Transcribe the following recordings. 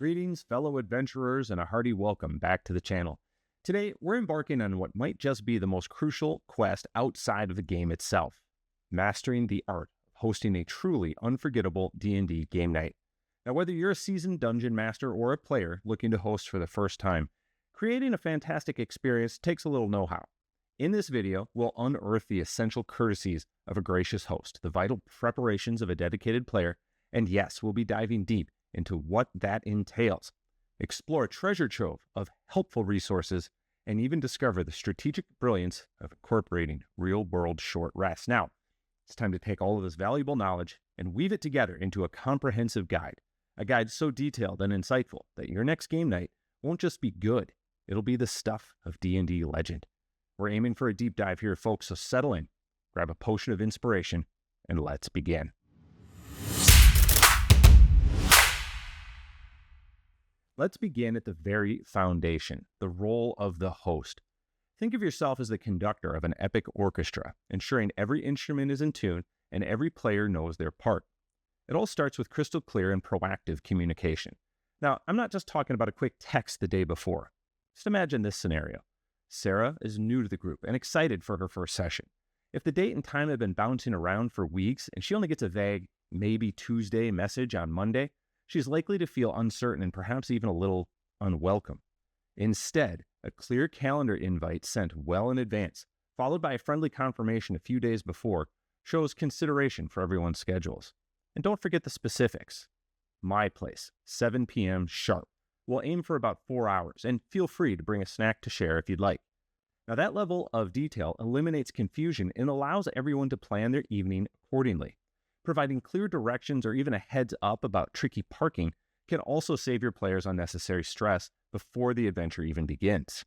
Greetings, fellow adventurers, and a hearty welcome back to the channel. Today, we're embarking on what might just be the most crucial quest outside of the game itself, mastering the art of hosting a truly unforgettable D&D game night. Now, whether you're a seasoned dungeon master or a player looking to host for the first time, creating a fantastic experience takes a little know-how. In this video, we'll unearth the essential courtesies of a gracious host, the vital preparations of a dedicated player, and yes, we'll be diving deep into what that entails, explore a treasure trove of helpful resources, and even discover the strategic brilliance of incorporating real-world short rests. Now, it's time to take all of this valuable knowledge and weave it together into a comprehensive guide, a guide so detailed and insightful that your next game night won't just be good, it'll be the stuff of D&D legend. We're aiming for a deep dive here, folks, so settle in, grab a potion of inspiration, and let's begin. Let's begin at the very foundation, the role of the host. Think of yourself as the conductor of an epic orchestra, ensuring every instrument is in tune and every player knows their part. It all starts with crystal clear and proactive communication. Now, I'm not just talking about a quick text the day before. Just imagine this scenario. Sarah is new to the group and excited for her first session. If the date and time have been bouncing around for weeks and she only gets a vague, maybe Tuesday message on Monday, she's likely to feel uncertain and perhaps even a little unwelcome. Instead, a clear calendar invite sent well in advance, followed by a friendly confirmation a few days before, shows consideration for everyone's schedules. And don't forget the specifics. My place, 7 p.m. sharp. We'll aim for about 4 hours, and feel free to bring a snack to share if you'd like. Now, that level of detail eliminates confusion and allows everyone to plan their evening accordingly. Providing clear directions or even a heads up about tricky parking can also save your players unnecessary stress before the adventure even begins.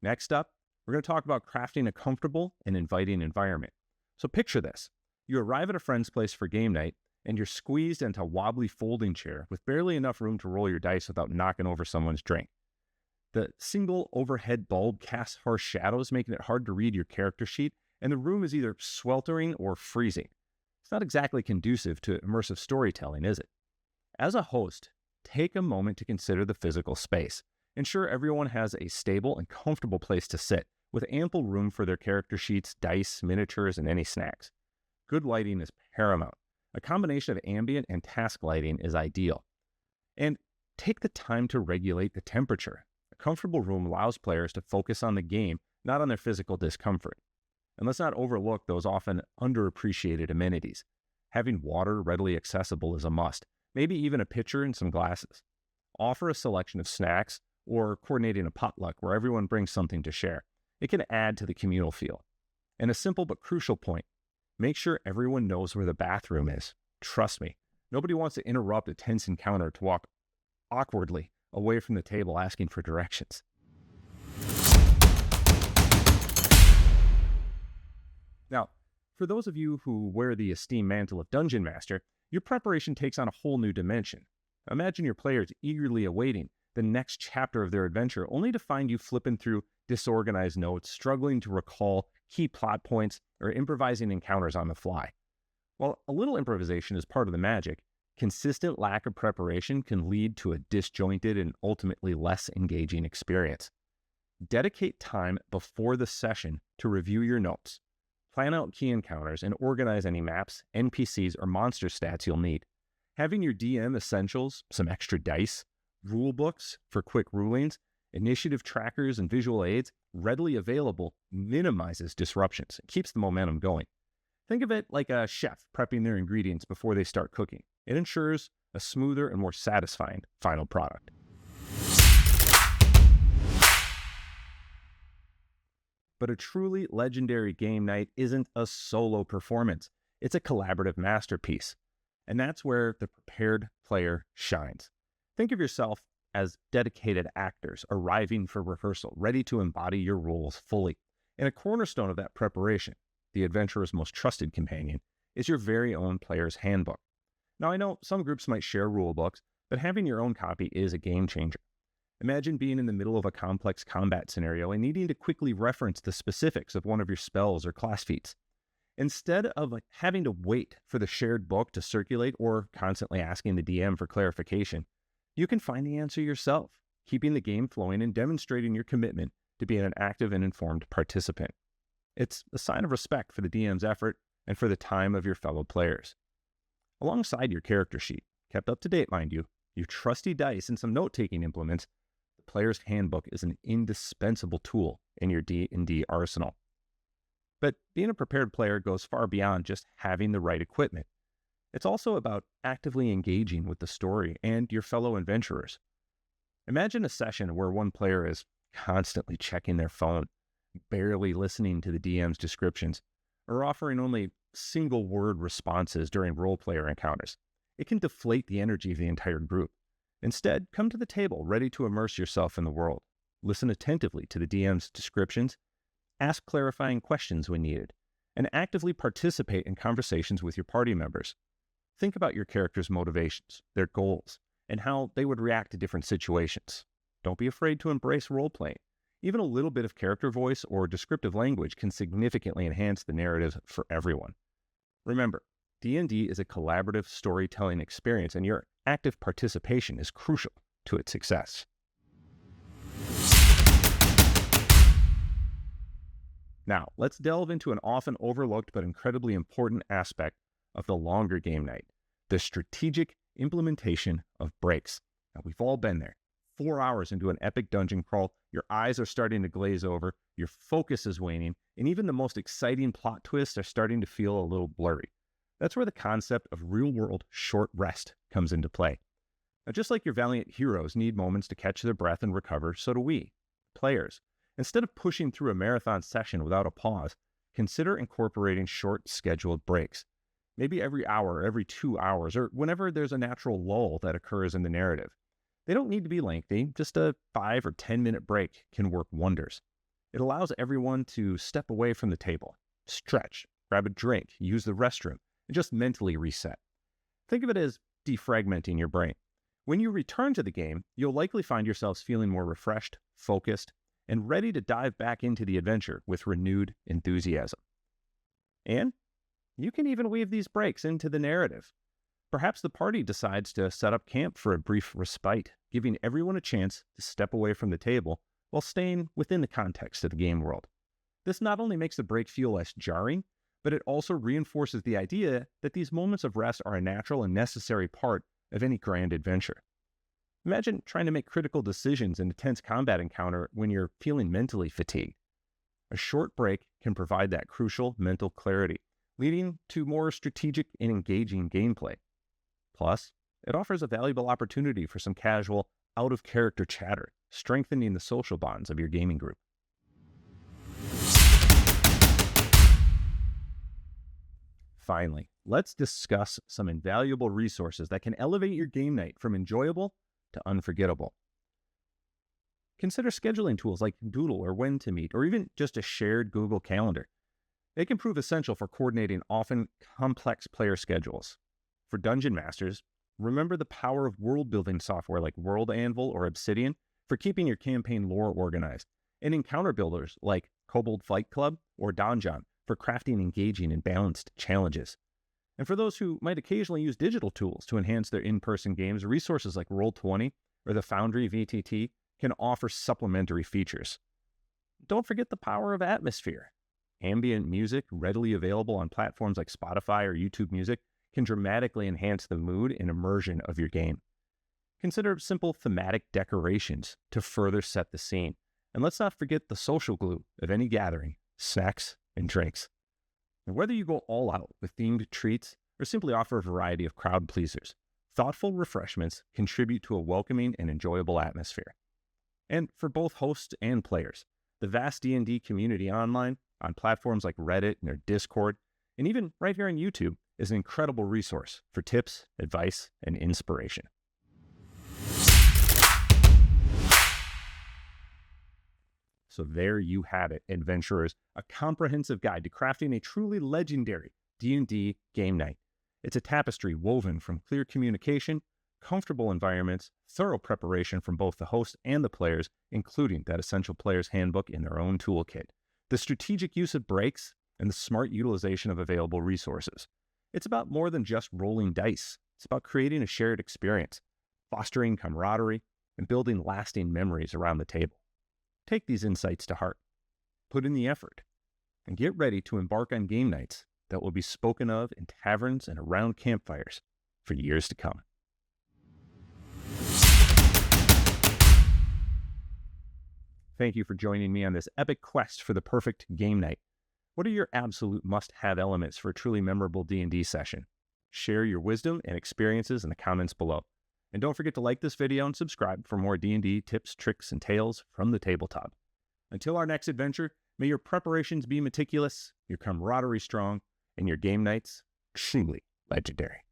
Next up, we're going to talk about crafting a comfortable and inviting environment. So picture this. You arrive at a friend's place for game night, and you're squeezed into a wobbly folding chair with barely enough room to roll your dice without knocking over someone's drink. The single overhead bulb casts harsh shadows, making it hard to read your character sheet, and the room is either sweltering or freezing. It's not exactly conducive to immersive storytelling, is it? As a host, take a moment to consider the physical space. Ensure everyone has a stable and comfortable place to sit, with ample room for their character sheets, dice, miniatures, and any snacks. Good lighting is paramount. A combination of ambient and task lighting is ideal. And take the time to regulate the temperature. A comfortable room allows players to focus on the game, not on their physical discomfort. And let's not overlook those often underappreciated amenities. Having water readily accessible is a must, maybe even a pitcher and some glasses. Offer a selection of snacks or coordinating a potluck where everyone brings something to share. It can add to the communal feel. And a simple but crucial point, make sure everyone knows where the bathroom is. Trust me, nobody wants to interrupt a tense encounter to walk awkwardly away from the table asking for directions. Now, for those of you who wear the esteemed mantle of Dungeon Master, your preparation takes on a whole new dimension. Imagine your players eagerly awaiting the next chapter of their adventure, only to find you flipping through disorganized notes, struggling to recall key plot points, or improvising encounters on the fly. While a little improvisation is part of the magic, consistent lack of preparation can lead to a disjointed and ultimately less engaging experience. Dedicate time before the session to review your notes. Plan out key encounters and organize any maps, NPCs, or monster stats you'll need. Having your DM essentials, some extra dice, rule books for quick rulings, initiative trackers, and visual aids readily available minimizes disruptions and keeps the momentum going. Think of it like a chef prepping their ingredients before they start cooking. It ensures a smoother and more satisfying final product. But a truly legendary game night isn't a solo performance. It's a collaborative masterpiece. And that's where the prepared player shines. Think of yourself as dedicated actors arriving for rehearsal, ready to embody your roles fully. And a cornerstone of that preparation, the adventurer's most trusted companion, is your very own player's handbook. Now, I know some groups might share rule books, but having your own copy is a game changer. Imagine being in the middle of a complex combat scenario and needing to quickly reference the specifics of one of your spells or class feats. Instead of having to wait for the shared book to circulate or constantly asking the DM for clarification, You can find the answer yourself, keeping the game flowing and demonstrating your commitment to being an active and informed participant. It's a sign of respect for the DM's effort and for the time of your fellow players. Alongside your character sheet, kept up to date, mind you, your trusty dice and some note-taking implements, the player's handbook is an indispensable tool in your D&D arsenal. But being a prepared player goes far beyond just having the right equipment. It's also about actively engaging with the story and your fellow adventurers. Imagine a session where one player is constantly checking their phone, barely listening to the DM's descriptions, or offering only single-word responses during role-player encounters. It can deflate the energy of the entire group. Instead, come to the table ready to immerse yourself in the world. Listen attentively to the DM's descriptions, ask clarifying questions when needed, and actively participate in conversations with your party members. Think about your character's motivations, their goals, and how they would react to different situations. Don't be afraid to embrace role-playing. Even a little bit of character voice or descriptive language can significantly enhance the narrative for everyone. Remember, D&D is a collaborative storytelling experience, and your active participation is crucial to its success. Now, let's delve into an often overlooked but incredibly important aspect of the longer game night, the strategic implementation of breaks. Now, we've all been there. 4 hours into an epic dungeon crawl, your eyes are starting to glaze over, your focus is waning, and even the most exciting plot twists are starting to feel a little blurry. That's where the concept of real-world short rest comes into play. Now, just like your valiant heroes need moments to catch their breath and recover, so do we, players. Instead of pushing through a marathon session without a pause, consider incorporating short scheduled breaks. Maybe every hour, every 2 hours, or whenever there's a natural lull that occurs in the narrative. They don't need to be lengthy, just a 5 or 10-minute break can work wonders. It allows everyone to step away from the table, stretch, grab a drink, use the restroom, and just mentally reset. Think of it as defragmenting your brain. When you return to the game, you'll likely find yourselves feeling more refreshed, focused, and ready to dive back into the adventure with renewed enthusiasm. And you can even weave these breaks into the narrative. Perhaps the party decides to set up camp for a brief respite, giving everyone a chance to step away from the table while staying within the context of the game world. This not only makes the break feel less jarring, but it also reinforces the idea that these moments of rest are a natural and necessary part of any grand adventure. Imagine trying to make critical decisions in a tense combat encounter when you're feeling mentally fatigued. A short break can provide that crucial mental clarity, leading to more strategic and engaging gameplay. Plus, it offers a valuable opportunity for some casual, out-of-character chatter, strengthening the social bonds of your gaming group. Finally, let's discuss some invaluable resources that can elevate your game night from enjoyable to unforgettable. Consider scheduling tools like Doodle or When to Meet, or even just a shared Google Calendar. They can prove essential for coordinating often complex player schedules. For dungeon masters, remember the power of world-building software like World Anvil or Obsidian for keeping your campaign lore organized, and encounter builders like Kobold Fight Club or Donjon for crafting engaging and balanced challenges. And for those who might occasionally use digital tools to enhance their in-person games, resources like Roll20 or the Foundry VTT can offer supplementary features. Don't forget the power of atmosphere. Ambient music, readily available on platforms like Spotify or YouTube Music, can dramatically enhance the mood and immersion of your game. Consider simple thematic decorations to further set the scene. And let's not forget the social glue of any gathering, snacks and drinks. And whether you go all out with themed treats or simply offer a variety of crowd pleasers, thoughtful refreshments contribute to a welcoming and enjoyable atmosphere. And for both hosts and players, the vast D&D community online, on platforms like Reddit and their Discord, and even right here on YouTube, is an incredible resource for tips, advice, and inspiration. So there you have it, adventurers, a comprehensive guide to crafting a truly legendary D&D game night. It's a tapestry woven from clear communication, comfortable environments, thorough preparation from both the host and the players, including that essential player's handbook in their own toolkit, the strategic use of breaks, and the smart utilization of available resources. It's about more than just rolling dice. It's about creating a shared experience. fostering camaraderie, and building lasting memories around the table. Take these insights to heart, put in the effort, and get ready to embark on game nights that will be spoken of in taverns and around campfires for years to come. Thank you for joining me on this epic quest for the perfect game night. What are your absolute must-have elements for a truly memorable D&D session? Share your wisdom and experiences in the comments below. And don't forget to like this video and subscribe for more D&D tips, tricks, and tales from the tabletop. Until our next adventure, may your preparations be meticulous, your camaraderie strong, and your game nights truly legendary.